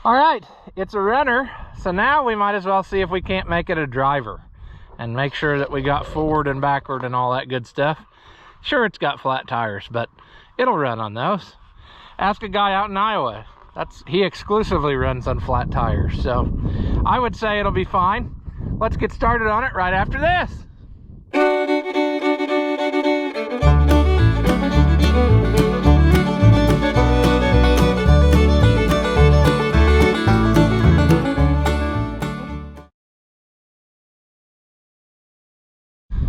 All right, it's a runner, so now we might as well see if we can't make it a driver and make sure that we got forward and backward and all that good stuff. Sure, it's got flat tires, but it'll run on those. Ask a guy out in Iowa. He exclusively runs on flat tires, so I would say it'll be fine. Let's get started on it right after this.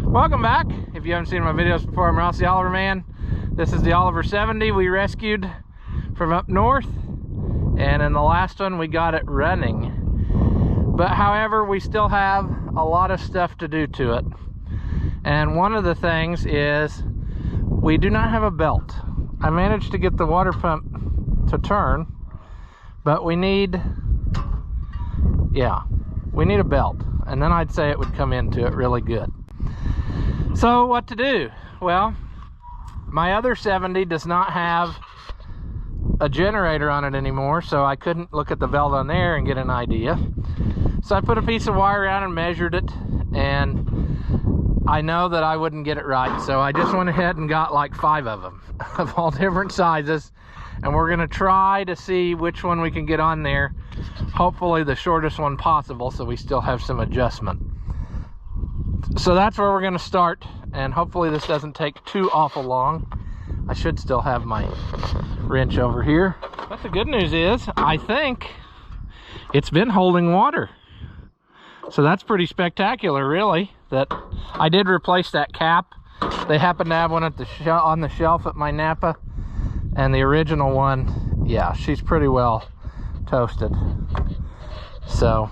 Welcome back. If you haven't seen my videos before, I'm Ross the Oliver Man. This is the Oliver 70 we rescued from up north, and in the last one we got it running. But however, we still have a lot of stuff to do to it. And one of the things is we do not have a belt. I managed to get the water pump to turn, but we need a belt. And then I'd say it would come into it really good. So what to do? Well, my other 70 does not have a generator on it anymore, so I couldn't look at the belt on there and get an idea. So I put a piece of wire around and measured it, and I know that I wouldn't get it right, so I just went ahead and got like 5 of them of all different sizes, and we're gonna try to see which one we can get on there. Hopefully the shortest one possible, so we still have some adjustment. So that's where we're gonna start, and hopefully this doesn't take too awful long. I should still have my wrench over here. But the good news is, I think it's been holding water. So that's pretty spectacular, really. That I did replace that cap. They happen to have one at on the shelf at my Napa, and the original one, yeah, she's pretty well toasted. So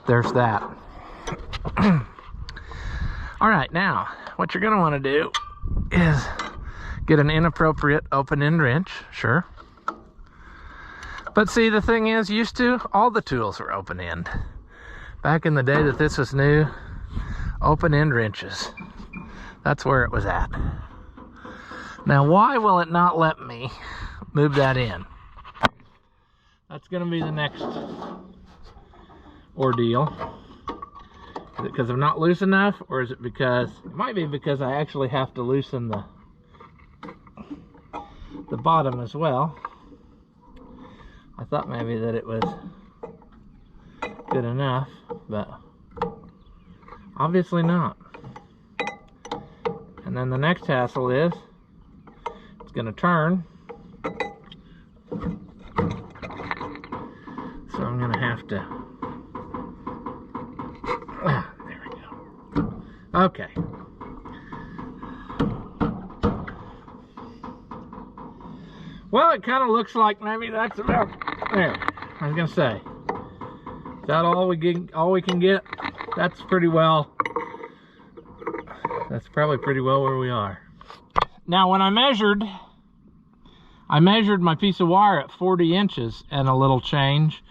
there's that. All right, now what you're gonna want to do is get an inappropriate open-end wrench, sure. But see, the thing is, used to, all the tools were open-end. Back in the day that this was new, open-end wrenches, that's where it was at. Now, why will it not let me move that in? That's gonna be the next ordeal. Is it because I'm not loose enough, or is it because, it might be because I actually have to loosen the bottom as well. I thought maybe that it was good enough, but obviously not. And then the next hassle is, it's going to turn. So I'm going to have to, there we go. Okay. Well, it kind of looks like maybe that's about there. I was gonna say, is that all we can get? That's pretty well. That's probably pretty well where we are. Now, when I measured my piece of wire at 40 inches and a little change,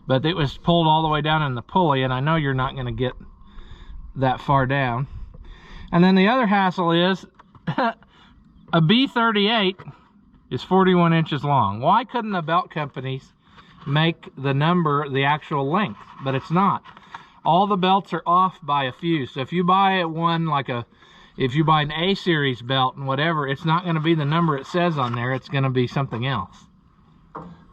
but it was pulled all the way down in the pulley, and I know you're not going to get that far down. And then the other hassle is a B38 is 41 inches long. Why couldn't the belt companies make the number the actual length? But it's not. All the belts are off by a few. So if you buy one like if you buy an A series belt and whatever, it's not going to be the number it says on there. It's going to be something else.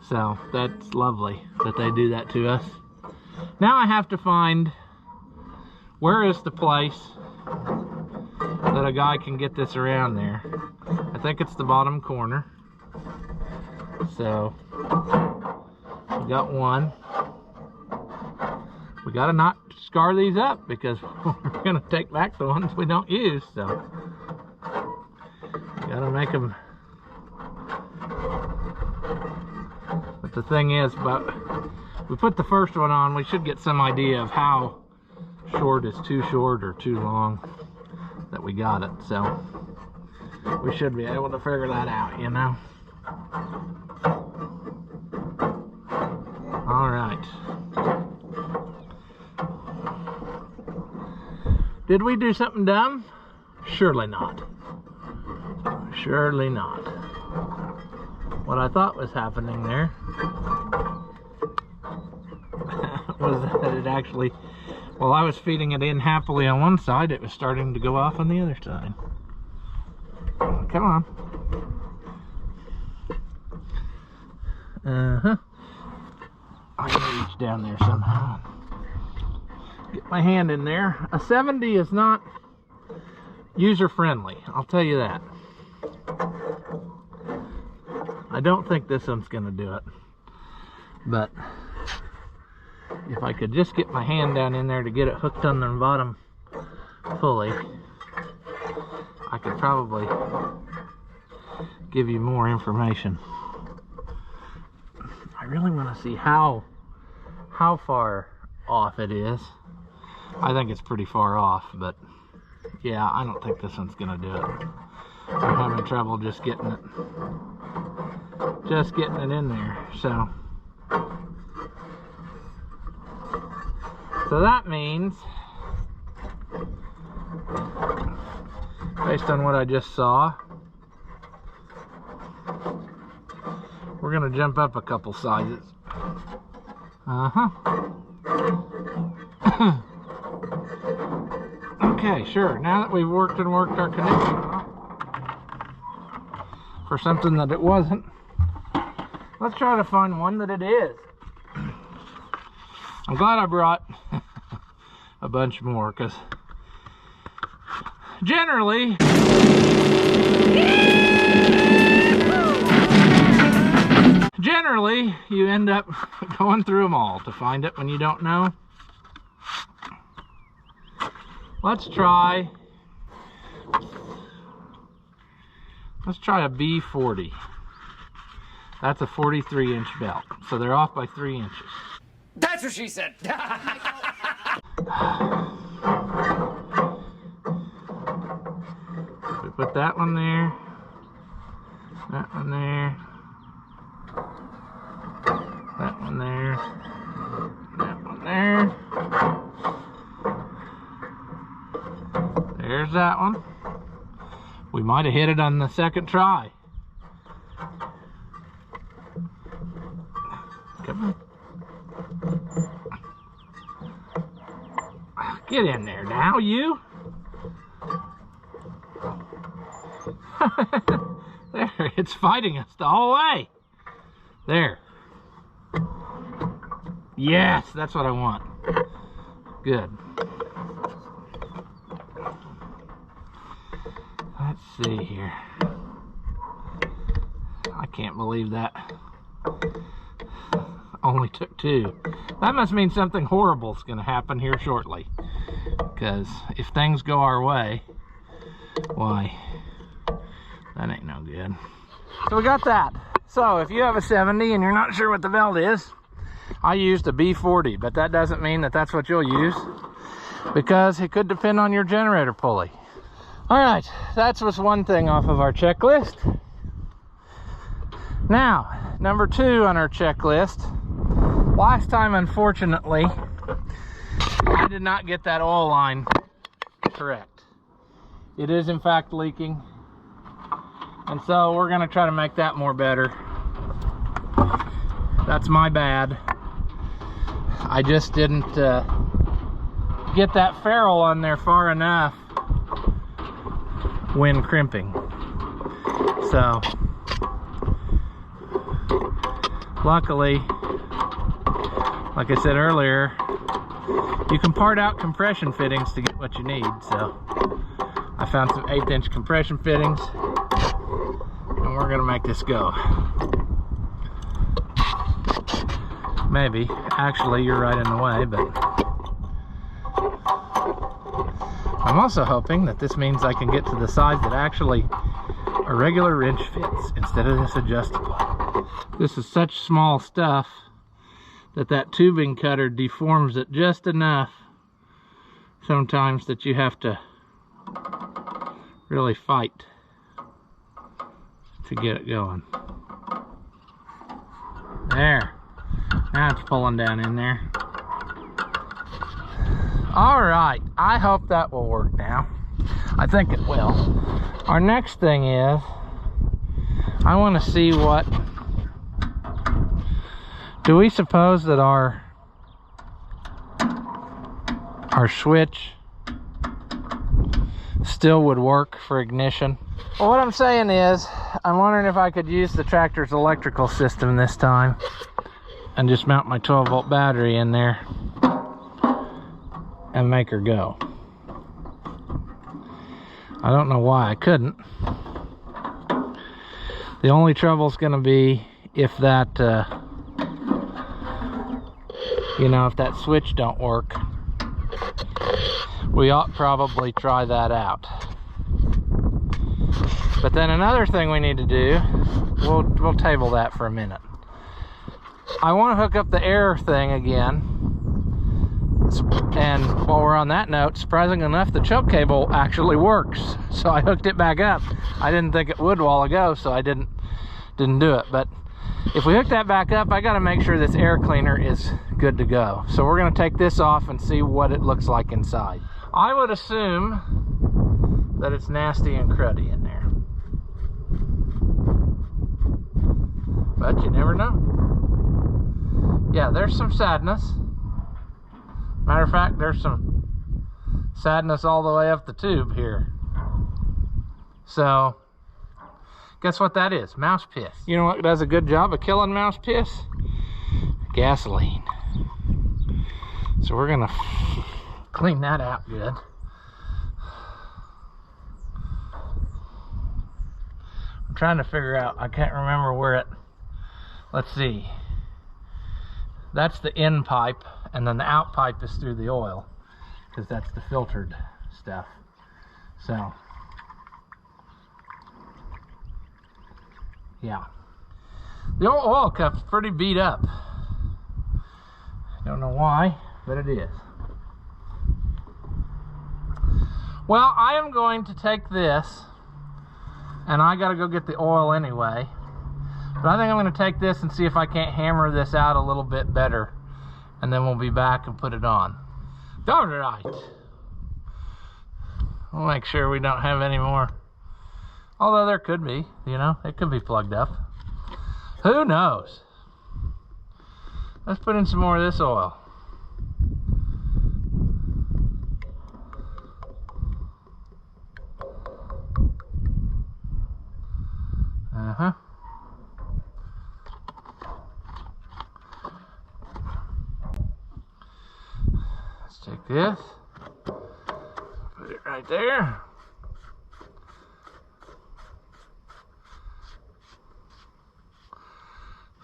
So that's lovely that they do that to us. Now I have to find, where is the place that a guy can get this around there? I think it's the bottom corner. So we got one. We gotta not scar these up because we're gonna take back the ones we don't use. So gotta make them. But the thing is, we put the first one on, we should get some idea of how short is too short or too long that we got it. So we should be able to figure that out, you know. All right. Did we do something dumb? Surely not. Surely not. What I thought was happening there was that it actually, while I was feeding it in happily on one side, it was starting to go off on the other side. Come on. I can reach down there somehow. Get my hand in there. A 70 is not user-friendly, I'll tell you that. I don't think this one's gonna do it. But if I could just get my hand down in there to get it hooked on the bottom fully, I could probably give you more information. I really want to see how far off it is. I think it's pretty far off, but yeah, I don't think this one's gonna do it. I'm having trouble just getting it in there. So that means, based on what I just saw, we're gonna jump up a couple sizes. Okay, sure. Now that we've worked our connection for something that it wasn't, let's try to find one that it is. I'm glad I brought a bunch more, because generally you end up going through them all to find it when you don't know. Let's try a B40. That's a 43-inch belt, so they're off by 3 inches. That's what she said. We put that one there, that one there, that one there, that one there. There's that one. We might have hit it on the second try. Come on. Get in there now, you. There, it's fighting us the whole way. There. Yes, that's what I want. Good. Let's see here. I can't believe that only took 2. That must mean something horrible is going to happen here shortly. Because if things go our way, why, that ain't no good. So we got that. So if you have a 70 and you're not sure what the belt is, I used a B40, but that doesn't mean that that's what you'll use, because it could depend on your generator pulley. All right, that was one thing off of our checklist. Now, number 2 on our checklist. Last time, unfortunately, I did not get that oil line correct. It is in fact leaking, and so we're gonna try to make that more better. That's my bad. I just didn't get that ferrule on there far enough when crimping. So luckily, like I said earlier, you can part out compression fittings to get what you need. So I found some 1/8-inch compression fittings, and we're gonna make this go. Maybe. Actually, you're right in the way, but I'm also hoping that this means I can get to the size that actually a regular wrench fits instead of this adjustable. This is such small stuff that tubing cutter deforms it just enough sometimes that you have to really fight to get it going. There. Now it's pulling down in there. All right, I hope that will work now. I think it will. Our next thing is, I want to see what, do we suppose that our our switch still would work for ignition. Well, what I'm saying is, I'm wondering if I could use the tractor's electrical system this time and just mount my 12-volt battery in there and make her go. I don't know why I couldn't. The only trouble is going to be if that, if that switch don't work. We ought probably try that out. But then another thing we need to do, we'll table that for a minute. I want to hook up the air thing again. And while we're on that note, surprisingly enough, the choke cable actually works. So I hooked it back up. I didn't think it would a while ago, so I didn't do it. But if we hook that back up, I got to make sure this air cleaner is good to go. So we're going to take this off and see what it looks like inside. I would assume that it's nasty and cruddy in there, but you never know. Yeah, there's some sadness. Matter of fact, there's some sadness all the way up the tube here. So guess what that is? Mouse piss. You know what does a good job of killing mouse piss? Gasoline. So we're gonna clean that out good. I'm trying to figure out, I can't remember where it, let's see. That's the in pipe, and then the out pipe is through the oil, because that's the filtered stuff. So yeah, the old oil cup's pretty beat up. Don't know why, but it is. Well, I am going to take this, and I gotta go get the oil anyway, but I think I'm gonna take this and see if I can't hammer this out a little bit better, and then we'll be back and put it on. All right. We'll make sure we don't have any more. Although there could be, it could be plugged up. Who knows? Let's put in some more of this oil. Let's take this, put it right there.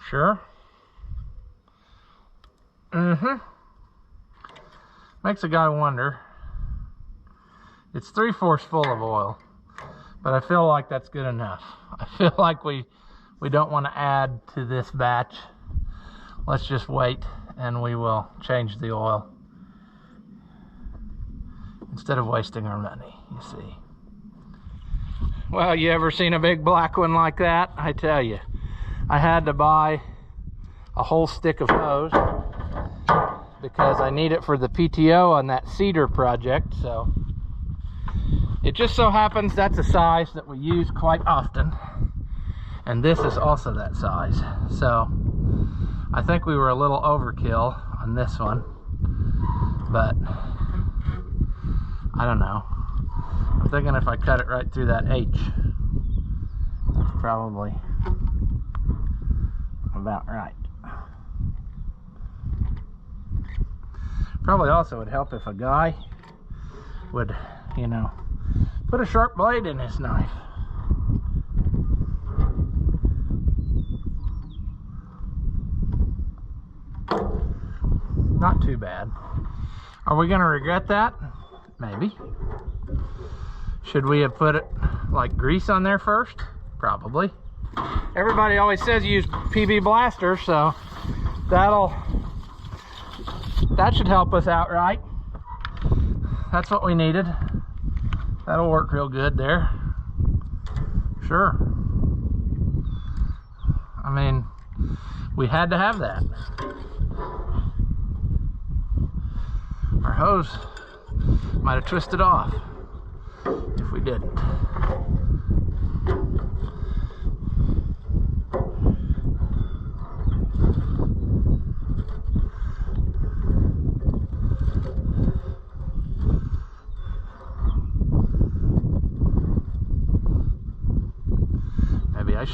Sure. Makes a guy wonder. It's 3/4 full of oil, but I feel like that's good enough. I feel like we don't want to add to this batch. Let's just wait and we will change the oil instead of wasting our money, you see. Well, you ever seen a big black one like that? I tell you, I had to buy a whole stick of hose because I need it for the PTO on that cedar project. So it just so happens that's a size that we use quite often, and this is also that size. So I think we were a little overkill on this one, but I don't know. I'm thinking if I cut it right through that H, that's probably about right. Probably also would help if a guy would, put a sharp blade in his knife. Not too bad. Are we going to regret that? Maybe. Should we have put it like grease on there first? Probably. Everybody always says use PB blaster, so that should help us out, right? That's what we needed. That'll work real good there. Sure. I mean, we had to have that. Our hose might have twisted off if we didn't.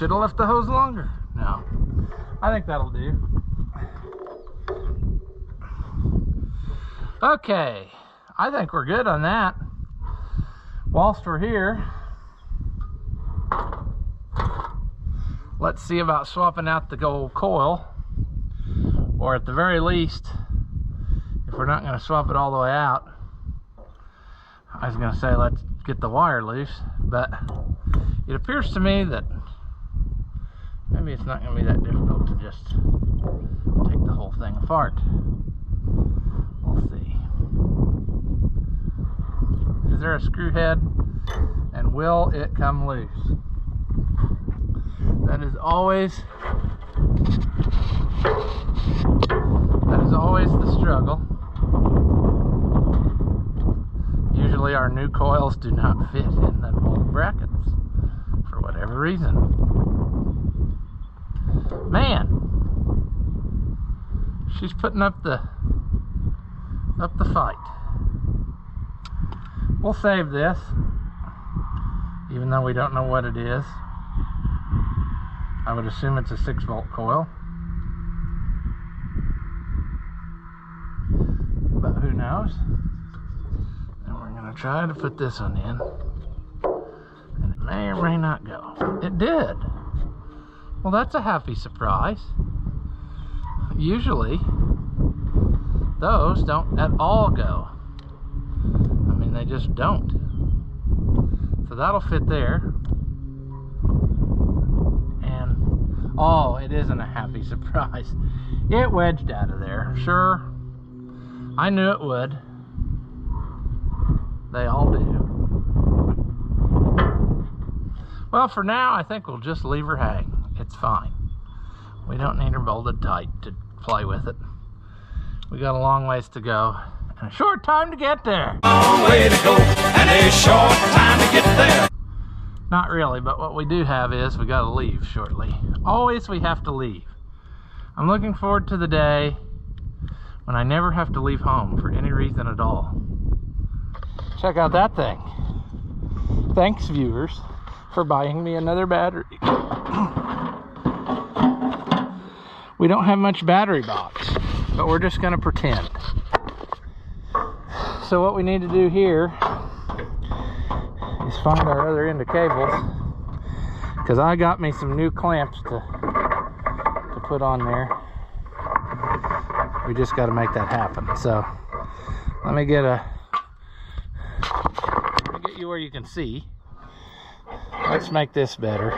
should have left the hose longer. No, I think that'll do. Okay, I think we're good on that. Whilst we're here, let's see about swapping out the gold coil, or at the very least, if we're not going to swap it all the way out, I was going to say let's get the wire loose, but it appears to me that maybe it's not going to be that difficult to just take the whole thing apart. We'll see. Is there a screw head, and will it come loose? That is always the struggle. Usually our new coils do not fit in the old brackets for whatever reason. Man, she's putting up the fight. We'll save this, even though we don't know what it is. I would assume it's a 6-volt coil, but who knows? And we're going to try to put this one in, and it may or may not go. It did. Well, that's a happy surprise. Usually those don't at all go. I mean, they just don't. So that'll fit there. And oh, it isn't a happy surprise. It wedged out of there. Sure, I knew it would. They all do. Well, for now, I think we'll just leave her hang. It's fine. We don't need her bolted tight to play with it. We got a long ways to go and a short time to get there. Long way to go and a short time to get there. Not really, but what we do have is we got to leave shortly. Always we have to leave. I'm looking forward to the day when I never have to leave home for any reason at all. Check out that thing. Thanks, viewers, for buying me another battery. We don't have much battery box, but we're just going to pretend. So what we need to do here is find our other end of cables, because I got me some new clamps to put on there. We just got to make that happen. So let me get you where you can see. Let's make this better.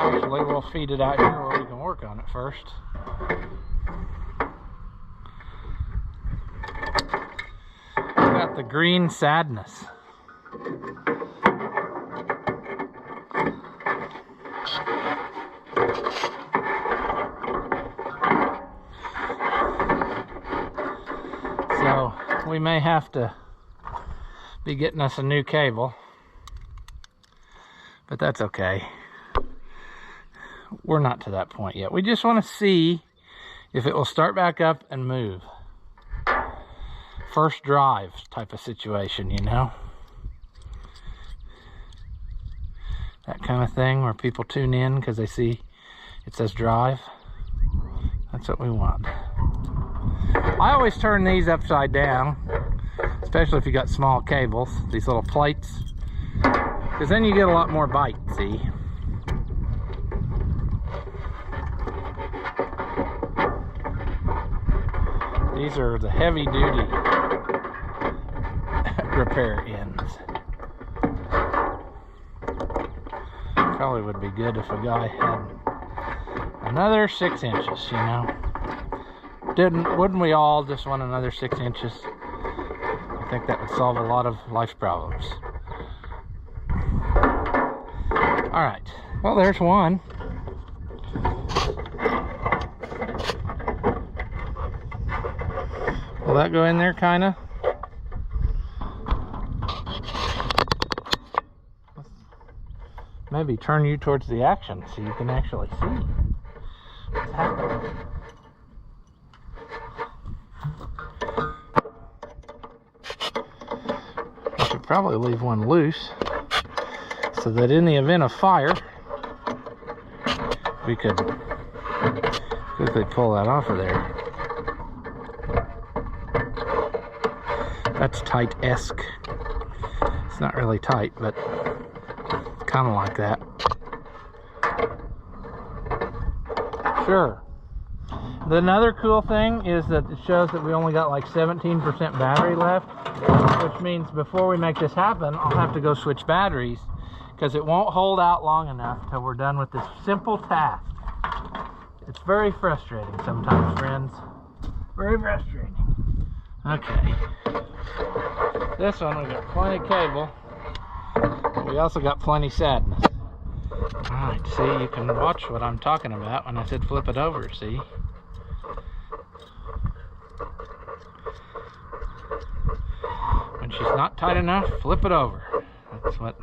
Actually, we'll feed it out here where we can work on it first. We got the green sadness. So we may have to be getting us a new cable, but that's okay. We're not to that point yet. We just want to see if it will start back up and move. First drive type of situation, you know? That kind of thing where people tune in because they see it says drive. That's what we want. I always turn these upside down, especially if you got small cables, these little plates, because then you get a lot more bite, see? These are the heavy duty repair ends. Probably would be good if a guy had another 6 inches, you know? Wouldn't we all just want another 6 inches? I think that would solve a lot of life problems. All right, well, there's one. Will that go in there, kinda? Maybe turn you towards the action so you can actually see what's happening. I should probably leave one loose so that in the event of fire, we could quickly pull that off of there. That's tight-esque. It's not really tight, but kind of like that. Sure. Another cool thing is that it shows that we only got like 17% battery left, which means before we make this happen, I'll have to go switch batteries because it won't hold out long enough till we're done with this simple task. It's very frustrating sometimes, friends. Very frustrating. Okay. This one, we got plenty of cable. We also got plenty sadness. Alright, see, you can watch what I'm talking about when I said flip it over, see? When she's not tight enough, flip it over. That's what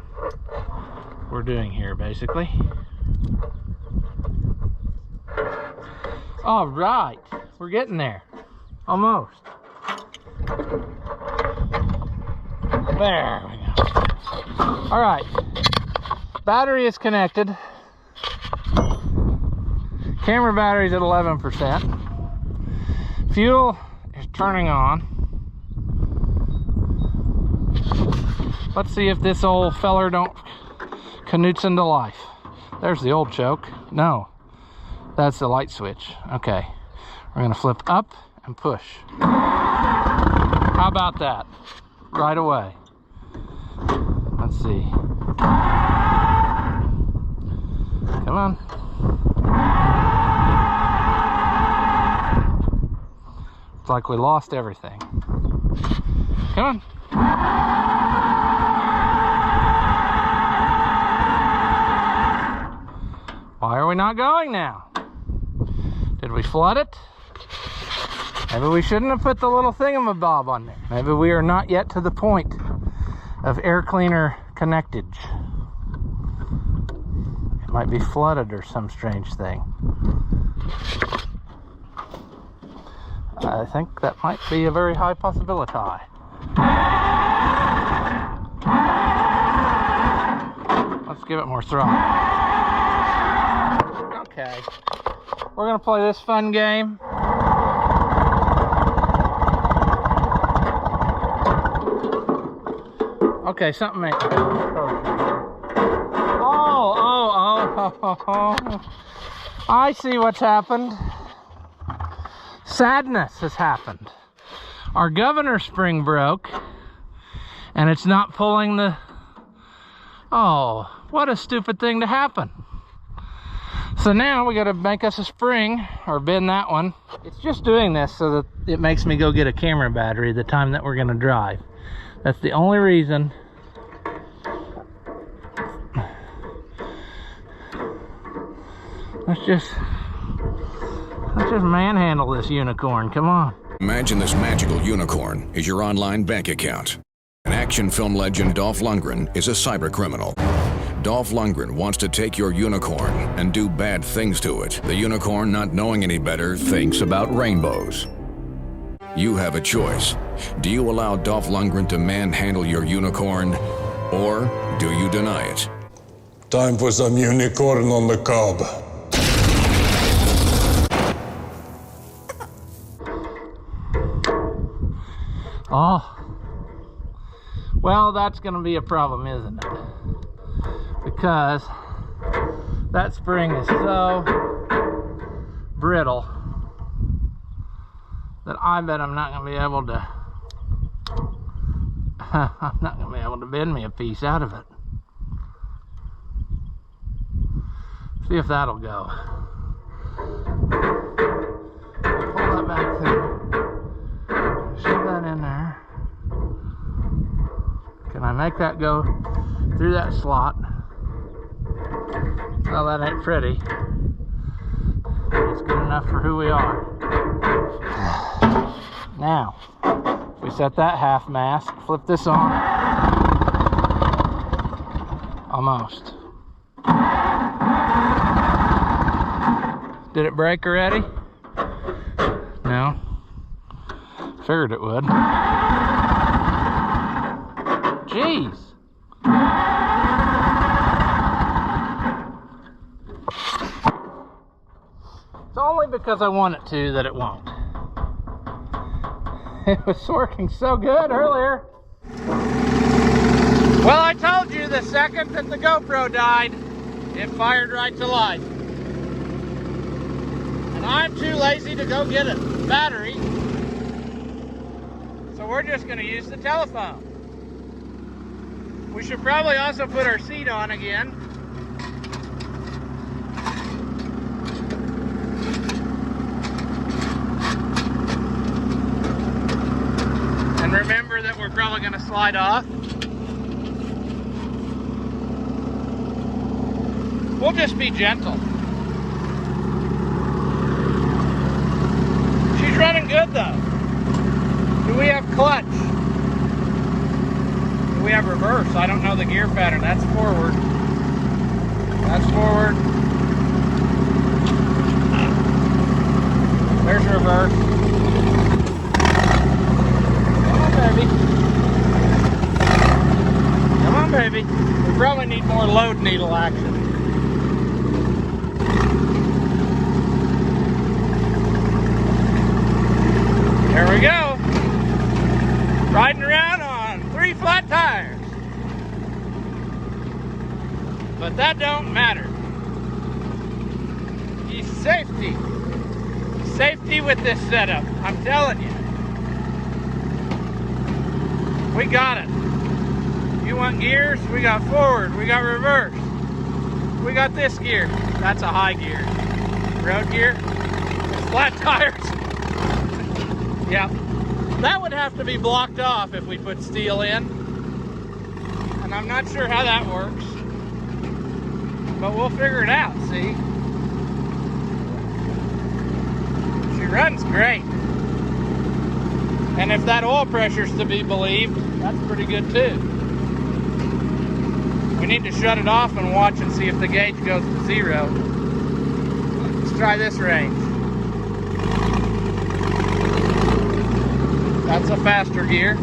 we're doing here, basically. Alright, we're getting there. Almost. There we go. Alright, battery is connected. Camera battery's at 11%. Fuel is turning on. Let's see if this old feller don't canoots into life. There's the old choke. No, that's the light switch. Okay, we're gonna flip up and push. How about that? Right away. Let's see. Come on. It's like we lost everything. Come on. Why are we not going now? Did we flood it? Maybe we shouldn't have put the little thingamabob on there. Maybe we are not yet to the point of air cleaner connectage. It might be flooded or some strange thing. I think that might be a very high possibility. Let's give it more throttle. Okay, we're gonna play this fun game. Okay, something ain't. Oh. I see what's happened. Sadness has happened. Our governor spring broke, and it's not pulling the... Oh, what a stupid thing to happen. So now we gotta make us a spring, or bend that one. It's just doing this so that it makes me go get a camera battery the time that we're gonna drive. That's the only reason. Let's just manhandle this unicorn, come on. Imagine this magical unicorn is your online bank account. An action film legend, Dolph Lundgren, is a cyber criminal. Dolph Lundgren wants to take your unicorn and do bad things to it. The unicorn, not knowing any better, thinks about rainbows. You have a choice. Do you allow Dolph Lundgren to manhandle your unicorn, or do you deny it? Time for some unicorn on the cob. Oh, well, that's going to be a problem, isn't it? Because that spring is so brittle that I bet I'm not going to be able to I'm not going to be able to bend me a piece out of it. See if that'll go. Pull that back through. Shove that in there. Can I make that go through that slot? Well, that ain't pretty. It's good enough for who we are. Now, if we set that half mast, flip this on. Almost. Did it break already? No. Figured it would. Jeez. It's only because I want it to that it won't. It was working so good earlier. Well, I told you the second that the GoPro died, it fired right to life. And I'm too lazy to go get a battery. So we're just going to use the telephone. We should probably also put our seat on again. And remember that we're probably going to slide off. We'll just be gentle. She's running good though. Do we have clutch? Do we have reverse? I don't know the gear pattern. That's forward. That's forward. There's reverse. Come on, baby. Come on, baby. We probably need more load needle action. There we go. Riding around on 3 flat tires. But that don't matter. It's safety. Safety with this setup. I'm telling you. We got it. You want gears? We got forward. We got reverse. We got this gear. That's a high gear. Road gear. Flat tires. Yeah, that would have to be blocked off if we put steel in. And I'm not sure how that works. But we'll figure it out, see? She runs great. And if that oil pressure's to be believed, that's pretty good too. We need to shut it off and watch and see if the gauge goes to 0. Let's try this range. That's a faster gear.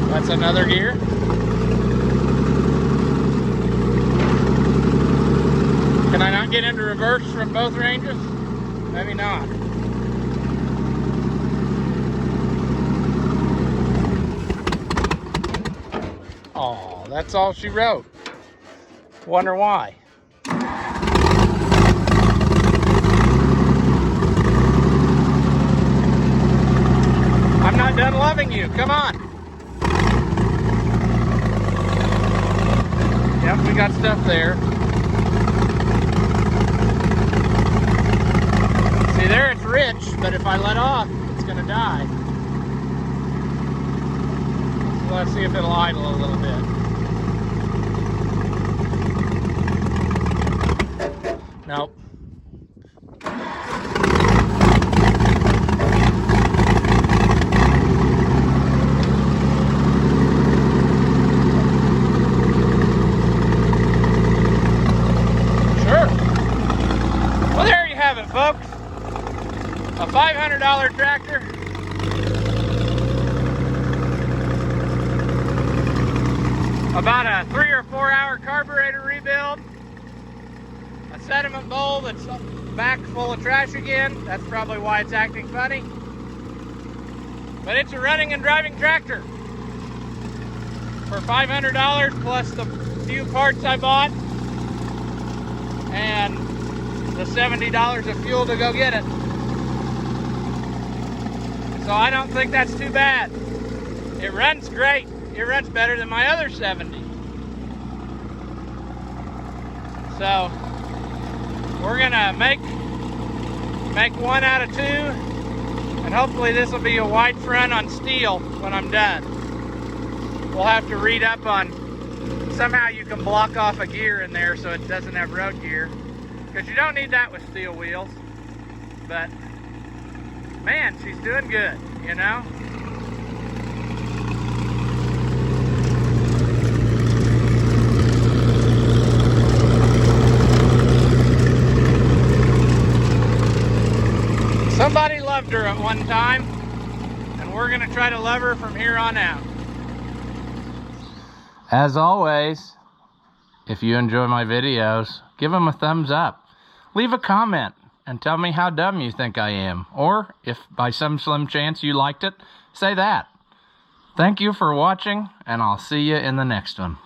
That's another gear. Can I not get into reverse from both ranges? Maybe not. Oh, that's all she wrote. Wonder why. I'm not done loving you. Come on. Yep, we got stuff there. See, there it's rich, but if I let off, it's going to die. So let's see if it'll idle a little bit. Nope. Folks, a $500 tractor, about a 3 or 4 hour carburetor rebuild, a sediment bowl that's back full of trash again. That's probably why it's acting funny. But it's a running and driving tractor for $500 plus the few parts I bought and the $70 of fuel to go get it. So I don't think that's too bad. It runs great. It runs better than my other 70. So we're gonna make 1 out of 2, and hopefully this will be a wide front on steel when I'm done. We'll have to read up on, somehow you can block off a gear in there so it doesn't have road gear. Because you don't need that with steel wheels. But, man, she's doing good, you know? Somebody loved her at one time, and we're going to try to love her from here on out. As always, If you enjoy my videos, give them a thumbs up. Leave a comment and tell me how dumb you think I am. Or, if by some slim chance you liked it, say that. Thank you for watching, and I'll see you in the next one.